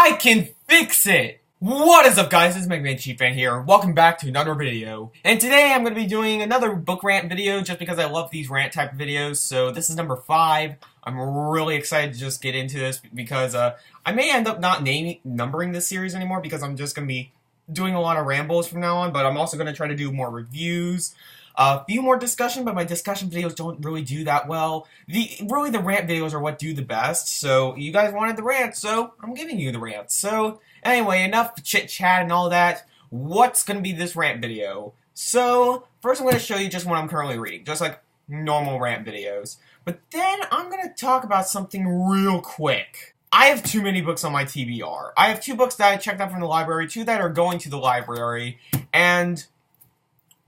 I can fix it! What is up, guys? This is Mega Chief Fan here. Welcome back to another video. And today I'm going to be doing another book rant video just because I love these rant type of videos. So this is number 5. I'm really excited to just get into this because I may end up not numbering this series anymore because I'm just going to be doing a lot of rambles from now on. But I'm also going to try to do more reviews. A few more discussion, but my discussion videos don't really do that well. The rant videos are what do the best, so you guys wanted the rant, so I'm giving you the rant. So, anyway, enough chit-chat and all that. What's going to be this rant video? So, first I'm going to show you just what I'm currently reading, just like normal rant videos. But then I'm going to talk about something real quick. I have too many books on my TBR. I have 2 books that I checked out from the library, 2 that are going to the library, and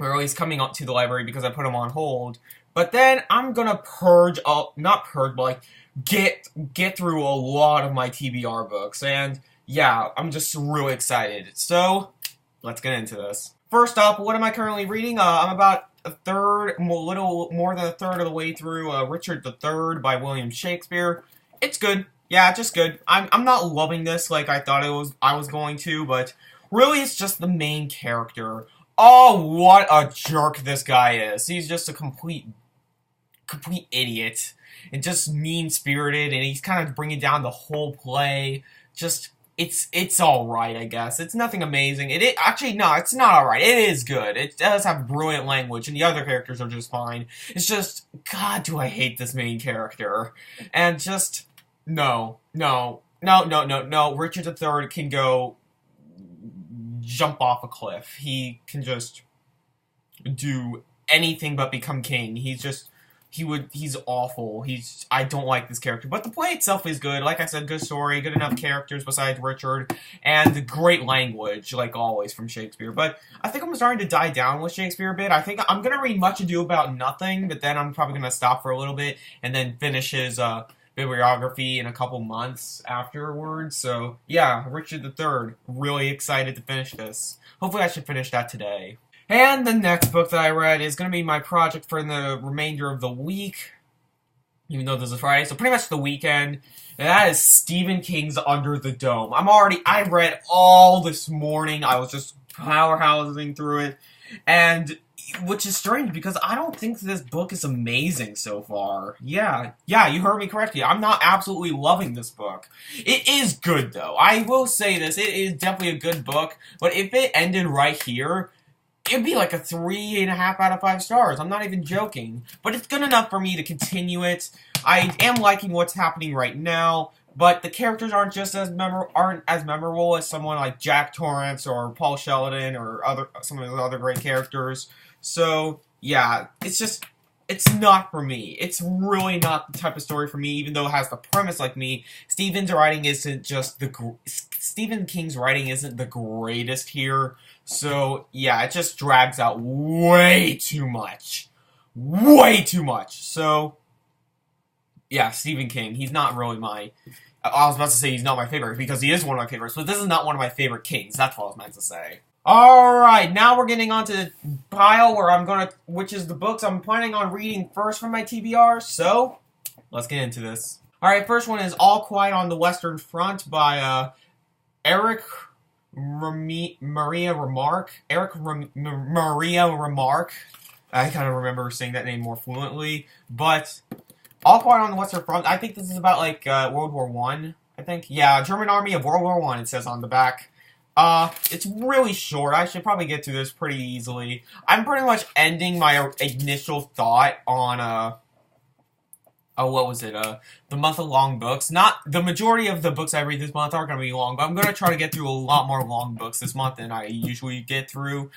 or at least coming up to the library because I put them on hold. But then I'm gonna not purge, but like get through a lot of my TBR books. And yeah, I'm just really excited. So let's get into this. First up, what am I currently reading? I'm about a little more than a third of the way through Richard III by William Shakespeare. It's good. Yeah, just good. I'm not loving this like I thought I was going to, but really it's just the main character. Oh, what a jerk this guy is. He's just a complete idiot. And just mean-spirited, and he's kind of bringing down the whole play. Just, it's alright, I guess. It's nothing amazing. Actually, no, it's not alright. It is good. It does have brilliant language, and the other characters are just fine. It's just, God, do I hate this main character. And just, no. Richard III can go jump off a cliff. He can just do anything but become king. He's awful. I don't like this character. But the play itself is good. Like I said, good story, good enough characters besides Richard, and great language, like always, from Shakespeare. But I think I'm starting to die down with Shakespeare a bit. I think I'm gonna read Much Ado About Nothing, but then I'm probably gonna stop for a little bit, and then finish his, bibliography in a couple months afterwards. So yeah, Richard III, really excited to finish this. Hopefully I should finish that today. And the next book that I read is going to be my project for the remainder of the week, even though this is Friday, so pretty much the weekend, and that is Stephen King's Under the Dome. I read all this morning. I was just powerhousing through it, and which is strange because I don't think this book is amazing so far. Yeah, you heard me correctly. I'm not absolutely loving this book. It is good, though. I will say this. It is definitely a good book, but if it ended right here, it'd be like a 3.5 out of 5 stars. I'm not even joking. But it's good enough for me to continue it. I am liking what's happening right now, but the characters aren't as memorable as someone like Jack Torrance or Paul Sheldon or some of the other great characters. So, yeah, it's not for me. It's really not the type of story for me, even though it has the premise like me. Stephen King's writing isn't the greatest here. So, yeah, it just drags out way too much. Way too much. So, yeah, Stephen King, he's not really I was about to say he's not my favorite, because he is one of my favorites, but this is not one of my favorite Kings. That's what I was meant to say. Alright, now we're getting on to the pile which is the books I'm planning on reading first from my TBR, so let's get into this. Alright, first one is All Quiet on the Western Front by Eric Maria Remarque. I kind of remember saying that name more fluently, but All Quiet on the Western Front, I think this is about like World War I, I think. Yeah, German Army of World War I, it says on the back. It's really short. I should probably get through this pretty easily. I'm pretty much ending my initial thought on, the month-long books. Not, the majority of the books I read this month aren't going to be long, but I'm going to try to get through a lot more long books this month than I usually get through,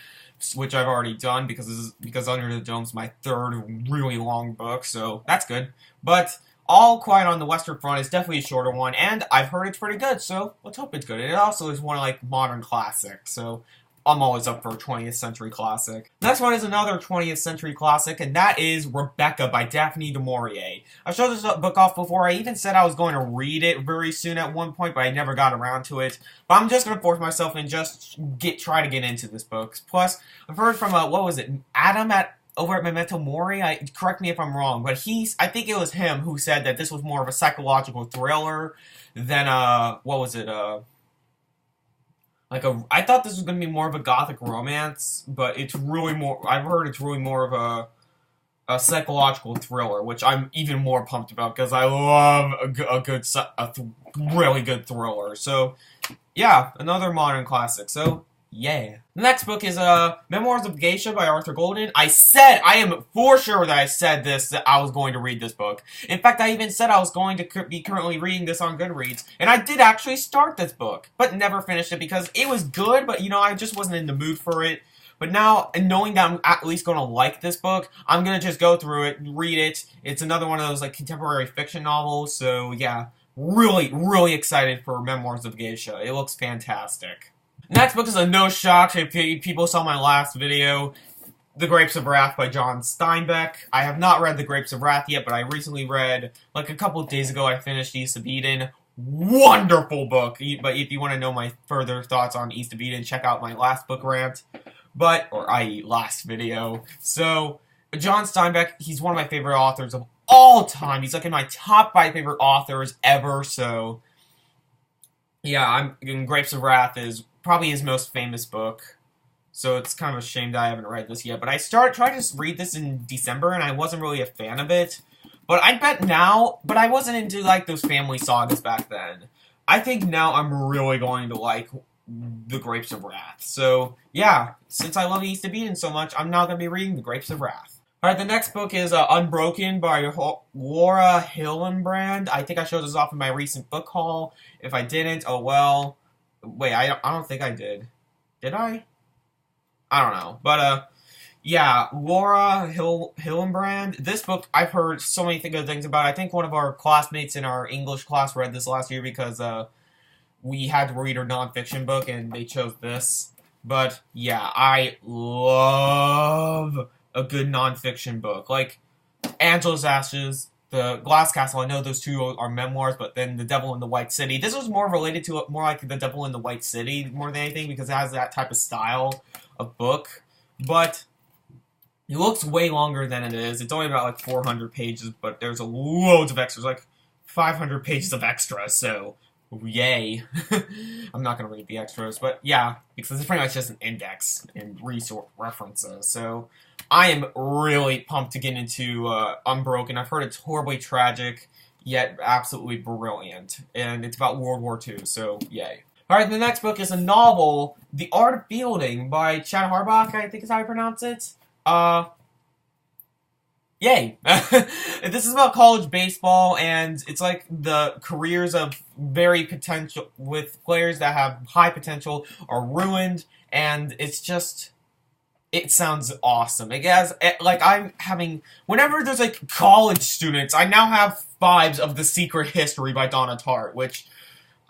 which I've already done, because Under the Dome's my 3rd really long book, so that's good. But All Quiet on the Western Front is definitely a shorter one, and I've heard it's pretty good, so let's hope it's good. It also is one of, like, modern classics, so I'm always up for a 20th century classic. Next one is another 20th century classic, and that is Rebecca by Daphne du Maurier. I've showed this book off before. I even said I was going to read it very soon at one point, but I never got around to it. But I'm just going to force myself and just try to get into this book. Plus, I've heard from, Adam over at Memento Mori, correct me if I'm wrong, but I think it was him who said that this was more of a psychological thriller than, I thought this was going to be more of a gothic romance, but it's really more, I've heard it's really more of a psychological thriller, which I'm even more pumped about because I love really good thriller. So, yeah, another modern classic. So, yeah. The next book is Memoirs of Geisha by Arthur Golden. I am for sure that I said this, that I was going to read this book. In fact, I even said I was going to be currently reading this on Goodreads. And I did actually start this book, but never finished it because it was good, but, I just wasn't in the mood for it. But now, knowing that I'm at least going to like this book, I'm going to just go through it, read it. It's another one of those, contemporary fiction novels, so, yeah. Really, really excited for Memoirs of Geisha. It looks fantastic. Next book is a no shock if people saw my last video, The Grapes of Wrath by John Steinbeck. I have not read The Grapes of Wrath yet, but I recently read, a couple of days ago, I finished East of Eden. Wonderful book! But if you want to know my further thoughts on East of Eden, check out my last book rant. i.e. last video. So, John Steinbeck, he's one of my favorite authors of all time. He's in my top 5 favorite authors ever, so yeah, Grapes of Wrath is probably his most famous book. So it's kind of a shame that I haven't read this yet. But I tried to read this in December, and I wasn't really a fan of it. But I bet now, but I wasn't into, those family sagas back then. I think now I'm really going to like The Grapes of Wrath. So, yeah, since I love East of Eden so much, I'm now going to be reading The Grapes of Wrath. Alright, the next book is Unbroken by Laura Hillenbrand. I think I showed this off in my recent book haul. If I didn't, oh well. Wait, I don't think I did. Did I? I don't know. But, yeah, Laura Hillenbrand. This book, I've heard so many good things about. I think one of our classmates in our English class read this last year because, we had to read her nonfiction book, and they chose this. But, yeah, I love a good nonfiction book. Angela's Ashes, The Glass Castle, I know those two are memoirs, but then The Devil in the White City. This was more related to more like The Devil in the White City more than anything because it has that type of style of book. But it looks way longer than it is. It's only about 400 pages, but there's loads of extras, 500 pages of extras, so yay. I'm not going to read the extras, but yeah, because it's pretty much just an index and resource references, so I am really pumped to get into Unbroken. I've heard it's horribly tragic, yet absolutely brilliant, and it's about World War II, so yay. Alright, the next book is a novel, The Art of Fielding by Chad Harbach, I think is how I pronounce it. Yay. This is about college baseball, and it's the careers of with players that have high potential are ruined, and it's just, it sounds awesome. It has, whenever there's college students, I now have vibes of The Secret History by Donna Tartt, which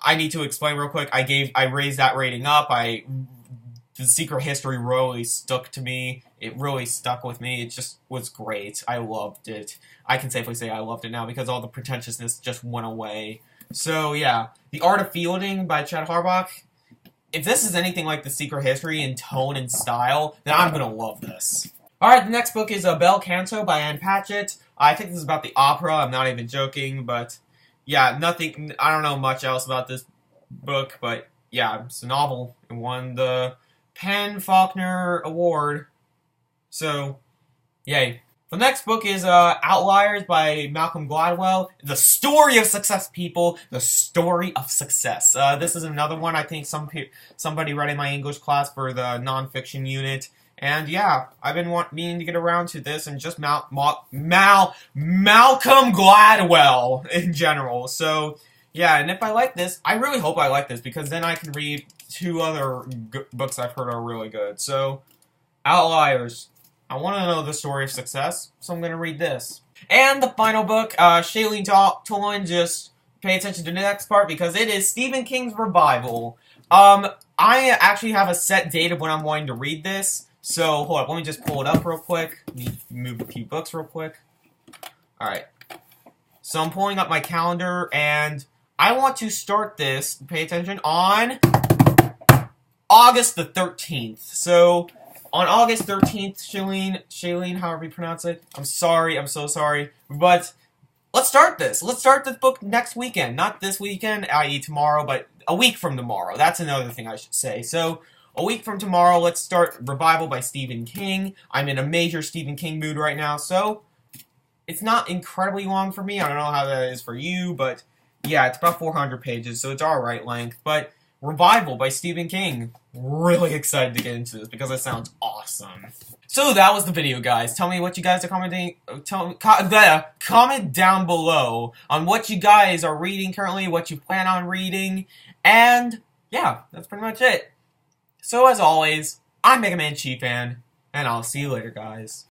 I need to explain real quick. I raised that rating up. The Secret History really stuck to me. It really stuck with me. It just was great. I loved it. I can safely say I loved it now because all the pretentiousness just went away. So, yeah. The Art of Fielding by Chad Harbach. If this is anything like The Secret History in tone and style, then I'm going to love this. Alright, the next book is Bel Canto by Ann Patchett. I think this is about the opera. I'm not even joking, but yeah, nothing. I don't know much else about this book, but yeah, it's a novel. It won the Faulkner Award. So, yay. The next book is Outliers by Malcolm Gladwell. The Story of Success, people. The Story of Success. This is another one I think somebody read in my English class for the nonfiction unit. And yeah, I've been meaning to get around to this and just Malcolm Gladwell in general. So, yeah, and if I like this, I really hope I like this because then I can read 2 other books I've heard are really good. So, Outliers. I want to know the story of success, so I'm going to read this. And the final book, Shailene Tolan, just pay attention to the next part because it is Stephen King's Revival. I actually have a set date of when I'm wanting to read this, so hold up, let me just pull it up real quick. Let me move a few books real quick. Alright. So I'm pulling up my calendar, and I want to start this, pay attention, on August the 13th. So, on August 13th, Shailene, however you pronounce it, I'm sorry, I'm so sorry, but let's start this. Let's start this book next weekend. Not this weekend, i.e. tomorrow, but a week from tomorrow. That's another thing I should say. So, a week from tomorrow, let's start Revival by Stephen King. I'm in a major Stephen King mood right now, so it's not incredibly long for me. I don't know how that is for you, but yeah, it's about 400 pages, so it's alright length. But Revival by Stephen King. Really excited to get into this because it sounds awesome. So that was the video, guys. Tell me what you guys are commenting. Comment down below on what you guys are reading currently, what you plan on reading, and yeah, that's pretty much it. So as always, I'm Mega Man Chiefan, and I'll see you later, guys.